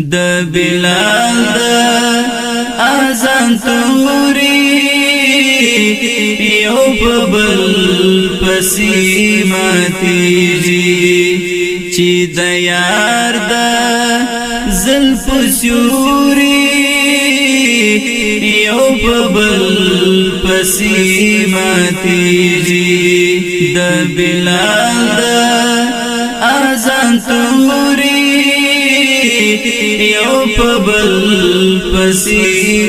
د بلال د اذان توري یو په بل پسې ماتېږي چې د یار د زلف سیوري یو په بل پسې ماتېږي د بلال د اذان توري یو په بل پسې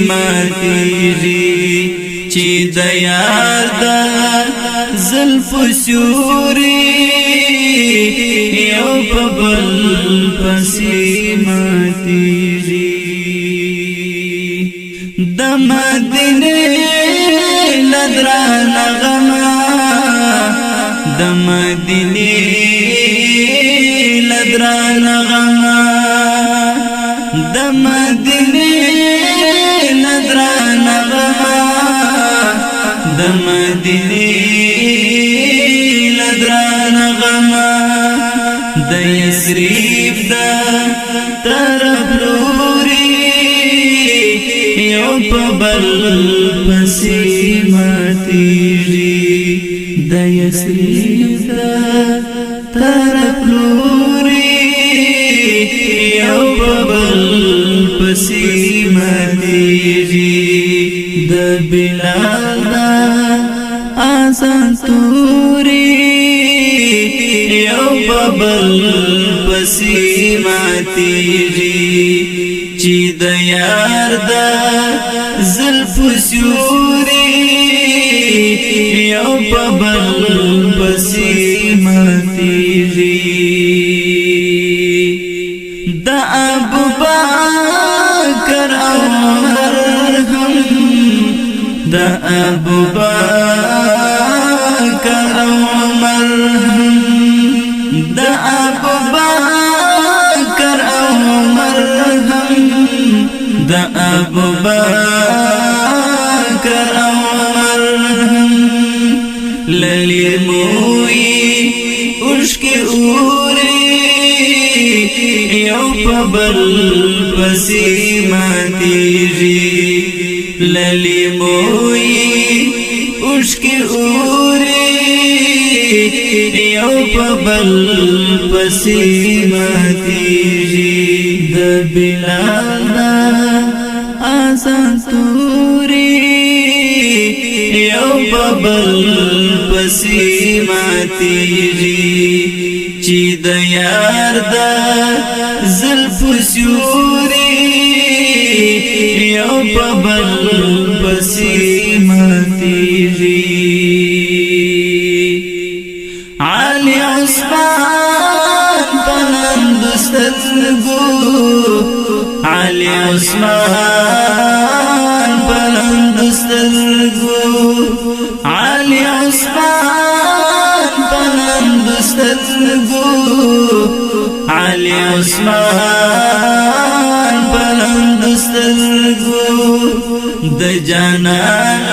ماتېږي چې د یار د زلف سیوري یو په بل پسې ماتېږي د مدینې لدرانه غمه د مدینې لدرانه غمه د مدینې لدرانه غمه د مدینې لدرانه غمه د یثرب د طرف لوري یو په بل پسې ماتېږي د یثرب د طرف لوري یو په بل پسې ماتېږي د بلال د اذان توري یو په بل پسې ماتېږي چې د یار د زلف سیوري یو په بل پسې ماتېږي د ابوبکر او عمر هم د ابوبکر او عمر هم د ابوبکر او عمر هم د ابوبکر او عمر هم للی موي اوشکي اوري یو په بل پسې ماتېږي للی موي اوشکي اوري یو په بل پسې ماتېږي د بلال د اذان توري یو په بل پسې ماتېږي چې د یار د زلف سیوري یو په بل پسې ماتېږي علي عثمان پنند سترګو علي عثمان پنند سترګو علي عثمان پنند سترګو علي عثمان پنند سترګو د جانان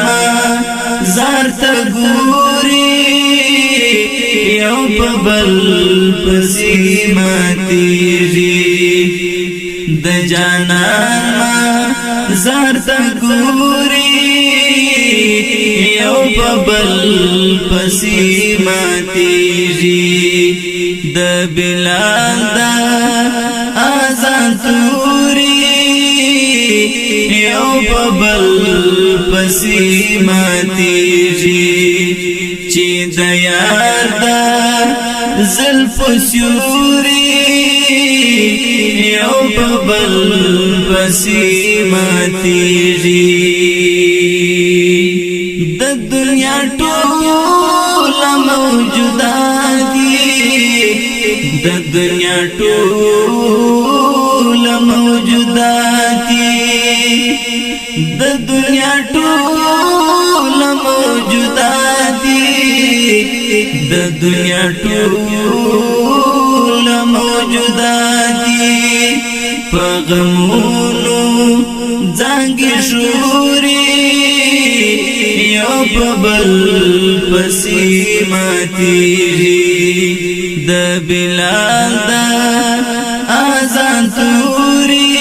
زارت ګوري یو په بل پسې ماتېږي د جانان زارت ګوري یو په بل پسې ماتېږي د بلال د اذان توري یو په بل پسې ماتېږي چې د یار د زلف سیوري یو په بل پسې ماتېږي د دنیا ټول موجودات د دنیا ټول موجودات د دنیا ټول موجودات د دنیا ټول موجودات په غمونو ځانګي شوري یو په بل پسې ماتېږي د بلال د اذان توري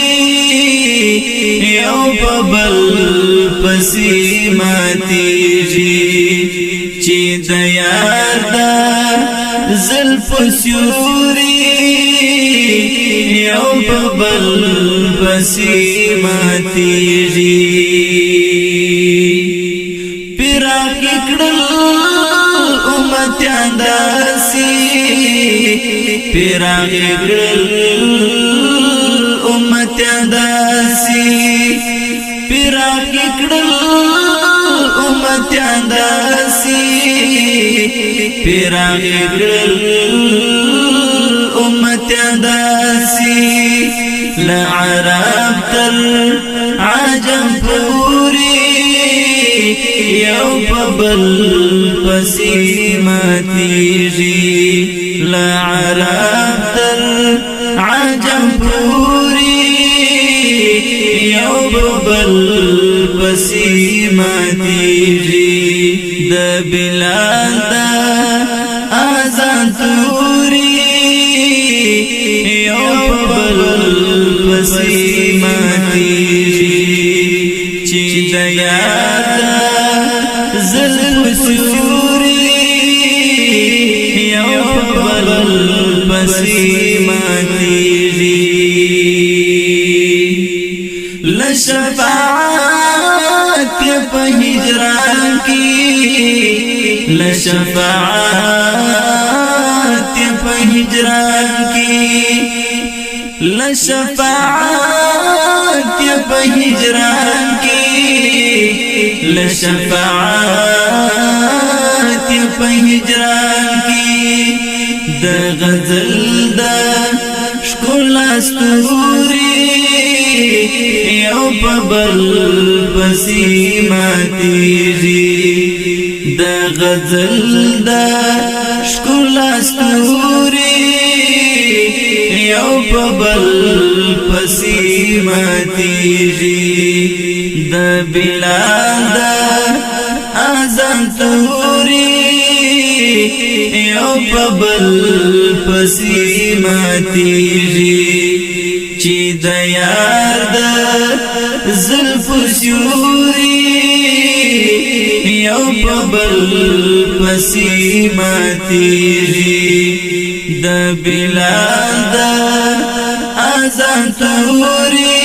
په بل پسې ماتېږي چې د یار د زلفو سیوري یو په بل پسې ماتېږي پراخ کړل امتیان داسې پراخ کړل امتیان داسې پراخ کړل امتیان داسې پراخ کړل امتیان داسې لعرب تر عجم پوری یو په بل پسې ماتېږي لعرب تر عجم پوری یو په بل پسې ماتېږي د بلال د اذان توري یو په بل پسې ماتېږي چې د یار زلفو سیوري یو په بل پسې ماتېږي لشفاعت په هجران کې لشفاعت په هجران کې لشفاعت په هجران کې لشفاعت په هجران کې د غزل د ښکلا ستوري یو په بل پسې ماتېږي د غزل د ښکلا ستوري یو په بل پسې ماتېږي د بلال د اذان توري یو په بل پسې ماتېږي چې د یار د زلفو سیوري یو په بل پسې ماتېږي د بلال د اذان توري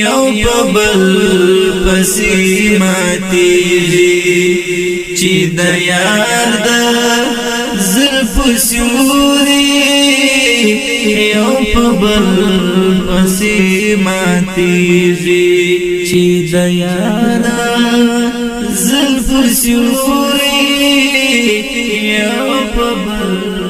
یو په بل پسې ماتېږي چې د یار د زلفو سیوري یو په بل پسې ماتېږي چې د یار زلفو سیوري یو په بل